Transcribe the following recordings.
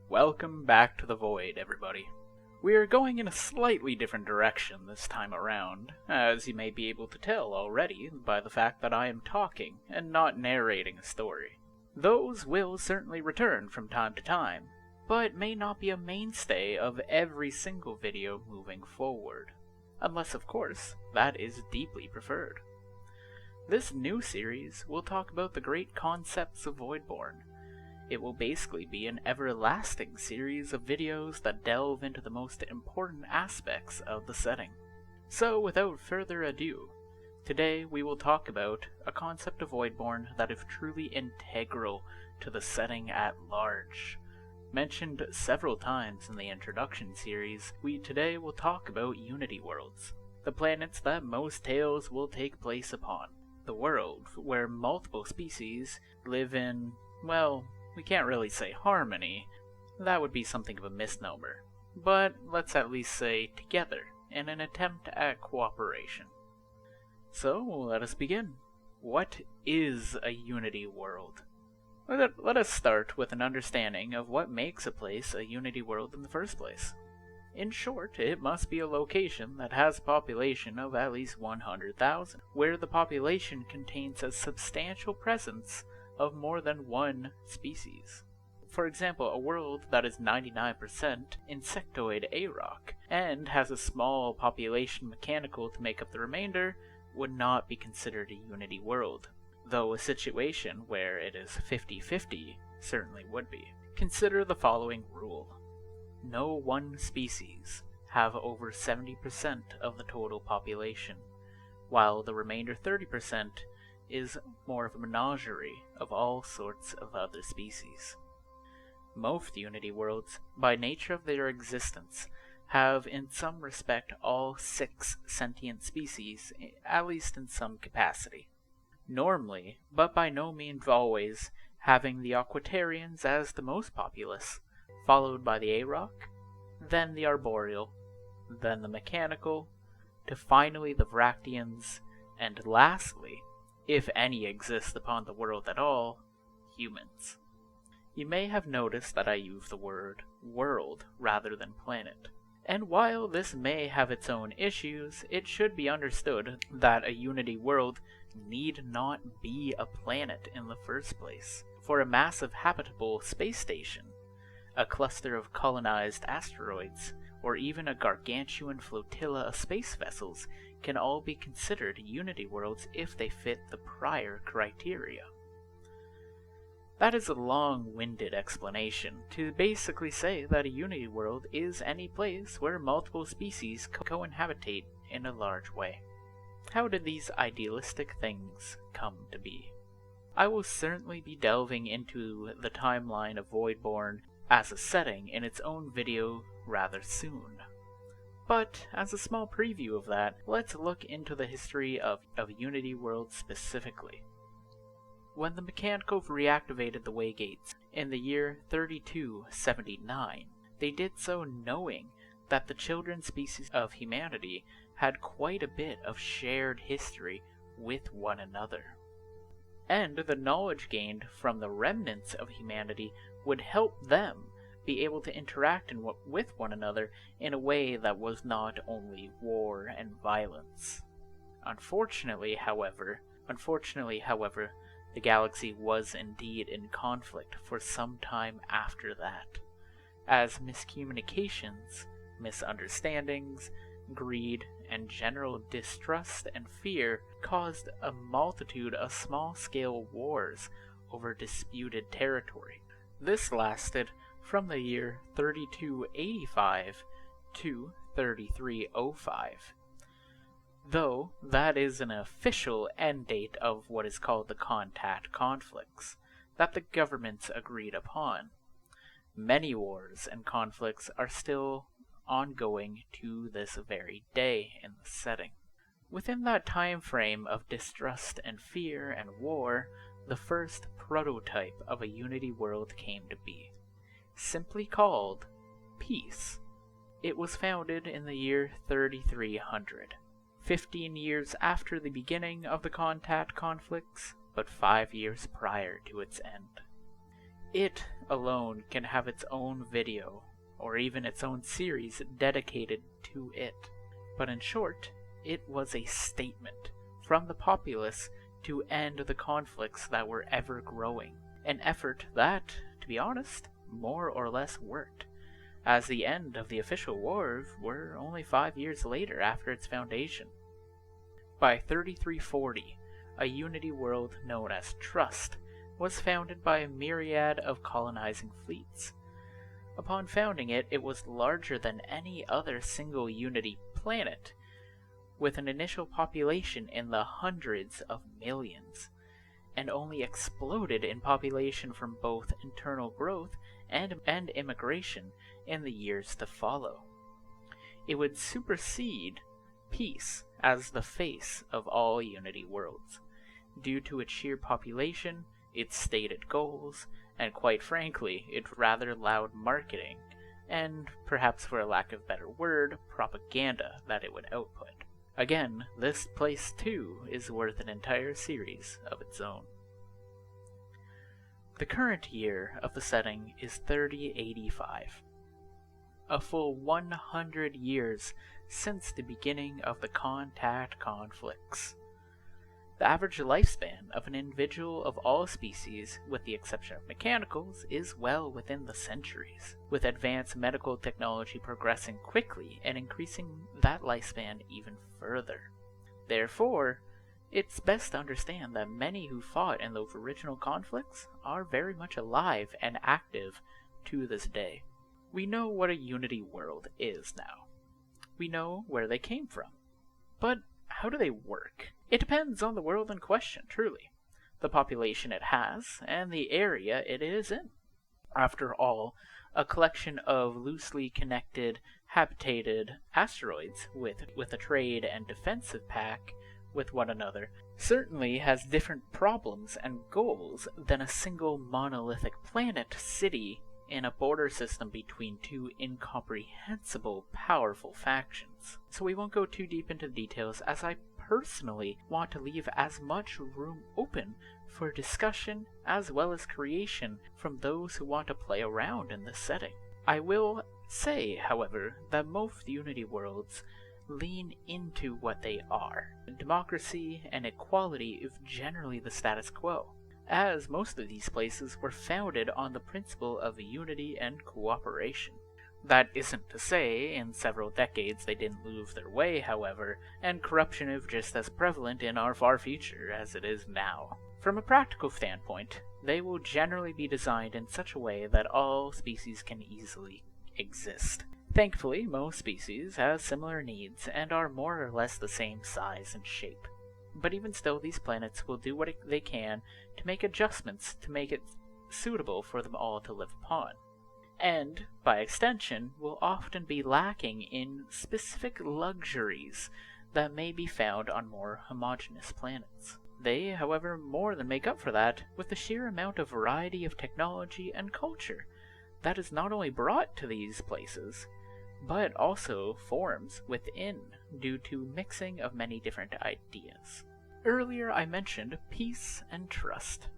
Welcome back to the Void, everybody. We are going in a slightly different direction this time around, as you may be able to tell already by the fact that I am talking and not narrating a story. Those will certainly return from time to time, but may not be a mainstay of every single video moving forward. Unless, of course, that is deeply preferred. This new series will talk about the great concepts of Voidborn. It will basically be an everlasting series of videos that delve into the most important aspects of the setting. So without further ado, today we will talk about a concept of Voidborn that is truly integral to the setting at large. Mentioned several times in the introduction series, we today will talk about Unity worlds, the planets that most tales will take place upon. The world where multiple species live in, well, we can't really say harmony, that would be something of a misnomer, but let's at least say together in an attempt at cooperation. So, let us begin. What is a Unity world? Let us start with an understanding of what makes a place a Unity world in the first place. In short, it must be a location that has a population of at least 100,000, where the population contains a substantial presence of more than one species. For example, a world that is 99% insectoid A-rock and has a small population mechanical to make up the remainder would not be considered a Unity world, though a situation where it is 50-50 certainly would be. Consider the following rule. No one species have over 70% of the total population, while the remainder 30% is more of a menagerie of all sorts of other species. Most Unity worlds, by nature of their existence, have in some respect all 6 sentient species, at least in some capacity. Normally, but by no means always, having the Aquatarians as the most populous, followed by the A-rock, then the Arboreal, then the Mechanical, to finally the Vractians, and lastly, if any exist upon the world at all, humans. You may have noticed that I use the word world rather than planet. And while this may have its own issues, it should be understood that a Unity world need not be a planet in the first place. For a massive habitable space station, a cluster of colonized asteroids, or even a gargantuan flotilla of space vessels can all be considered Unity worlds if they fit the prior criteria. That is a long-winded explanation to basically say that a Unity world is any place where multiple species cohabitate in a large way. How did these idealistic things come to be? I will certainly be delving into the timeline of Voidborn as a setting in its own video rather soon. But, as a small preview of that, let's look into the history of Unity worlds specifically. When the Mechanicals reactivated the Waygates in the year 3279, they did so knowing that the children species of humanity had quite a bit of shared history with one another. And the knowledge gained from the remnants of humanity would help them be able to interact with one another in a way that was not only war and violence. Unfortunately, however, the galaxy was indeed in conflict for some time after that, as miscommunications, misunderstandings, greed, and general distrust and fear caused a multitude of small-scale wars over disputed territory. This lasted from the year 3285 to 3305, though that is an official end date of what is called the contact conflicts that the governments agreed upon. Many wars and conflicts are still ongoing to this very day in the setting. Within that time frame of distrust and fear and war, the first prototype of a Unity world came to be, simply called Peace. It was founded in the year 3300, 15 years after the beginning of the contact conflicts, but 5 years prior to its end. It alone can have its own video, or even its own series dedicated to it. But in short, it was a statement from the populace to end the conflicts that were ever growing. An effort that, to be honest, more or less worked, as the end of the official wars were only 5 years later after its foundation. By 3340, a unity world known as Trust was founded by a myriad of colonizing fleets. Upon founding it, it was larger than any other single Unity planet, with an initial population in the hundreds of millions, and only exploded in population from both internal growth and immigration in the years to follow. It would supersede peace as the face of all Unity worlds, due to its sheer population, its stated goals, and quite frankly, its rather loud marketing, and perhaps for a lack of a better word, propaganda that it would output. Again, this place too is worth an entire series of its own. The current year of the setting is 3085, a full 100 years since the beginning of the Contact conflicts. The average lifespan of an individual of all species, with the exception of mechanicals, is well within the centuries, with advanced medical technology progressing quickly and increasing that lifespan even further. Therefore, it's best to understand that many who fought in those original conflicts are very much alive and active to this day. We know what a Unity world is now. We know where they came from. But how do they work? It depends on the world in question, truly, the population it has, and the area it is in. After all, a collection of loosely connected, habitated asteroids with a trade and defensive pact with one another certainly has different problems and goals than a single monolithic planet city in a border system between two incomprehensible, powerful factions. So we won't go too deep into the details, as I personally want to leave as much room open for discussion as well as creation from those who want to play around in this setting. I will say, however, that most Unity worlds lean into what they are. Democracy and equality is generally the status quo, as most of these places were founded on the principle of unity and cooperation. That isn't to say in several decades they didn't lose their way, however, and corruption is just as prevalent in our far future as it is now. From a practical standpoint, they will generally be designed in such a way that all species can easily exist. Thankfully, most species have similar needs and are more or less the same size and shape. But even still, these planets will do what they can to make adjustments to make it suitable for them all to live upon, and, by extension, will often be lacking in specific luxuries that may be found on more homogeneous planets. They, however, more than make up for that with the sheer amount of variety of technology and culture that is not only brought to these places, but also forms within due to mixing of many different ideas. Earlier I mentioned peace and trust,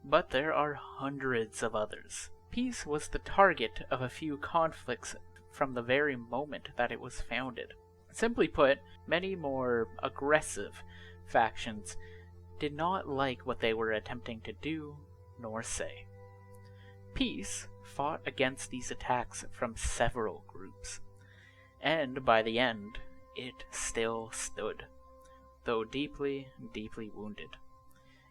but there are hundreds of others. Peace was the target of a few conflicts from the very moment that it was founded. Simply put, many more aggressive factions did not like what they were attempting to do nor say. Peace fought against these attacks from several groups, and by the end, it still stood, though deeply, deeply wounded.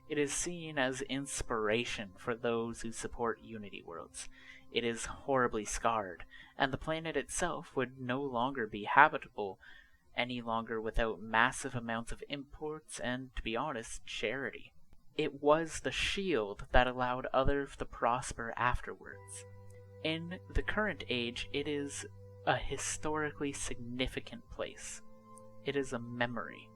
It is seen as inspiration for those who support Unity worlds. It is horribly scarred, and the planet itself would no longer be habitable any longer without massive amounts of imports and, to be honest, charity. It was the shield that allowed others to prosper afterwards. In the current age, it is a historically significant place. It is a memory.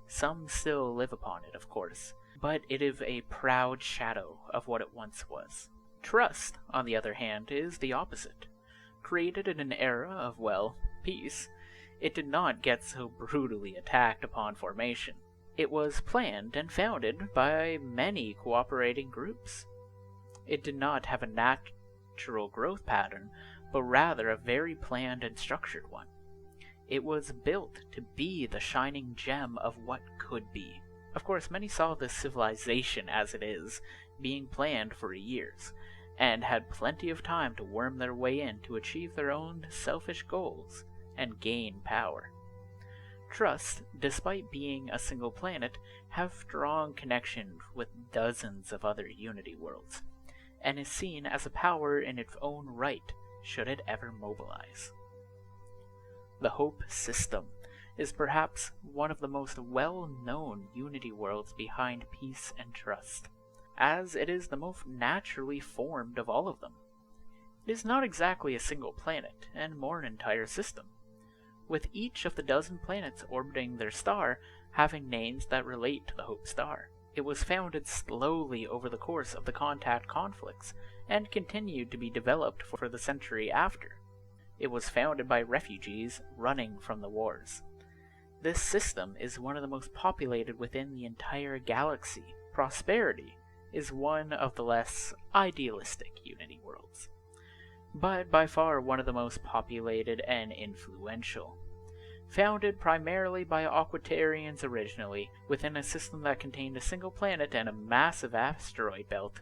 Some still live upon it, of course, but it is a proud shadow of what it once was. Trust, on the other hand, is the opposite. Created in an era of, well, peace, it did not get so brutally attacked upon formation. It was planned and founded by many cooperating groups. It did not have a natural growth pattern, but rather a very planned and structured one. It was built to be the shining gem of what could be. Of course, many saw this civilization as it is, being planned for years, and had plenty of time to worm their way in to achieve their own selfish goals and gain power. Trust, despite being a single planet, have strong connection with dozens of other Unity worlds, and is seen as a power in its own right should it ever mobilize. The Hope system is perhaps one of the most well-known Unity worlds behind peace and trust, as it is the most naturally formed of all of them. It is not exactly a single planet, and more an entire system, with each of the dozen planets orbiting their star having names that relate to the Hope Star. It was founded slowly over the course of the Contact conflicts, and continued to be developed for the century after. It was founded by refugees running from the wars. This system is one of the most populated within the entire galaxy. Prosperity is one of the less idealistic Unity worlds, but by far one of the most populated and influential. Founded primarily by Aquatarians originally, within a system that contained a single planet and a massive asteroid belt,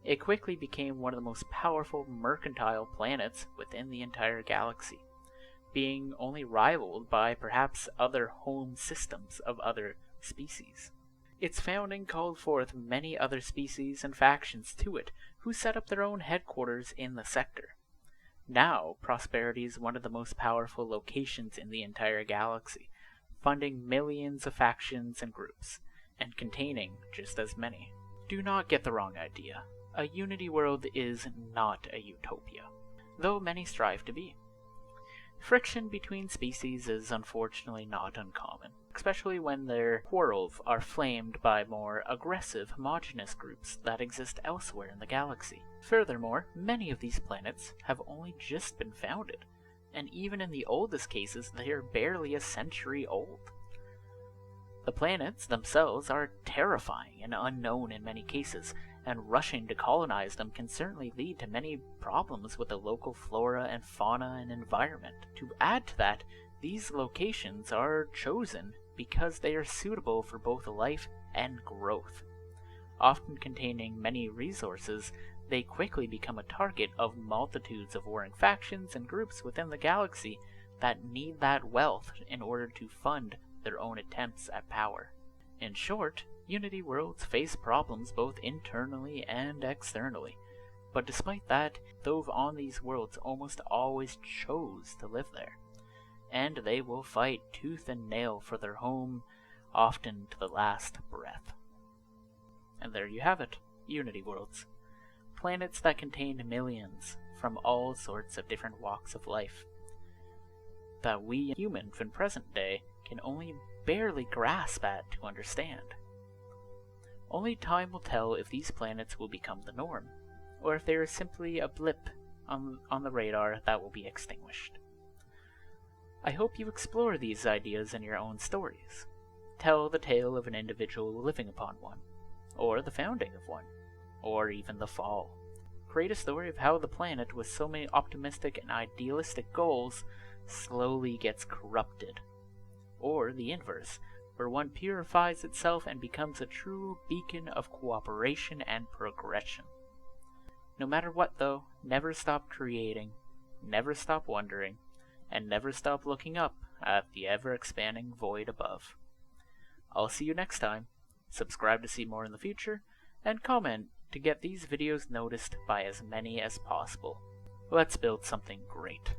it quickly became one of the most powerful mercantile planets within the entire galaxy, being only rivaled by perhaps other home systems of other species. Its founding called forth many other species and factions to it, who set up their own headquarters in the sector. Now, Prosperity is one of the most powerful locations in the entire galaxy, funding millions of factions and groups, and containing just as many. Do not get the wrong idea. A Unity world is not a utopia, though many strive to be. Friction between species is unfortunately not uncommon, especially when their quarrels are flamed by more aggressive homogeneous groups that exist elsewhere in the galaxy. Furthermore, many of these planets have only just been founded, and even in the oldest cases they are barely a century old. The planets themselves are terrifying and unknown in many cases, and rushing to colonize them can certainly lead to many problems with the local flora and fauna and environment. To add to that, these locations are chosen because they are suitable for both life and growth. Often containing many resources, they quickly become a target of multitudes of warring factions and groups within the galaxy that need that wealth in order to fund their own attempts at power. In short, Unity worlds face problems both internally and externally, but despite that, those on these worlds almost always chose to live there, and they will fight tooth and nail for their home, often to the last breath. And there you have it, Unity worlds. Planets that contain millions from all sorts of different walks of life, that we humans in present day can only barely grasp at to understand. Only time will tell if these planets will become the norm, or if they are simply a blip on the radar that will be extinguished. I hope you explore these ideas in your own stories. Tell the tale of an individual living upon one, or the founding of one, or even the fall. Create a story of how the planet with so many optimistic and idealistic goals slowly gets corrupted, or the inverse, where one purifies itself and becomes a true beacon of cooperation and progression. No matter what though, never stop creating, never stop wondering, and never stop looking up at the ever-expanding void above. I'll see you next time. Subscribe to see more in the future, and comment to get these videos noticed by as many as possible. Let's build something great.